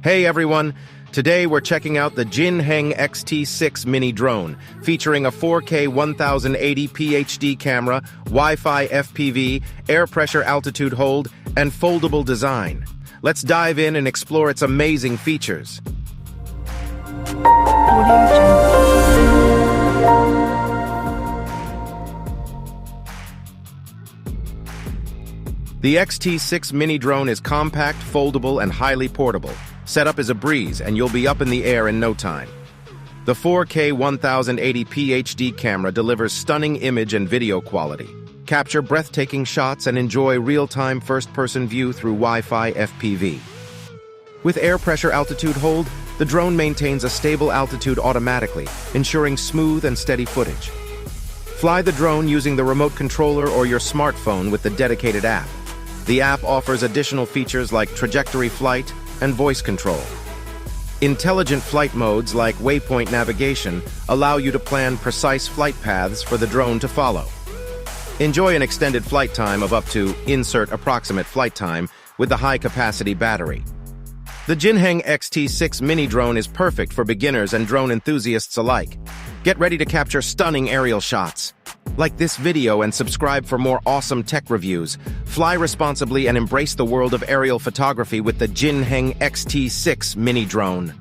Hey everyone! Today we're checking out the JINHENG XT6 Mini Drone, featuring a 4K 1080p HD camera, Wi-Fi FPV, air pressure altitude hold, and foldable design. Let's dive in and explore its amazing features. The XT6 Mini Drone is compact, foldable, and highly portable. Setup is a breeze, and you'll be up in the air in no time. The 4K 1080p HD camera delivers stunning image and video quality. Capture breathtaking shots and enjoy real-time first-person view through Wi-Fi FPV. With air pressure altitude hold, the drone maintains a stable altitude automatically, ensuring smooth and steady footage. Fly the drone using the remote controller or your smartphone with the dedicated app. The app offers additional features like trajectory flight and voice control. Intelligent flight modes like waypoint navigation allow you to plan precise flight paths for the drone to follow. Enjoy an extended flight time of up to insert approximate flight time with the high-capacity battery. The JINHENG XT6 Mini Drone is perfect for beginners and drone enthusiasts alike. Get ready to capture stunning aerial shots. Like this video and subscribe for more awesome tech reviews. Fly responsibly and embrace the world of aerial photography with the JINHENG XT6 Mini Drone.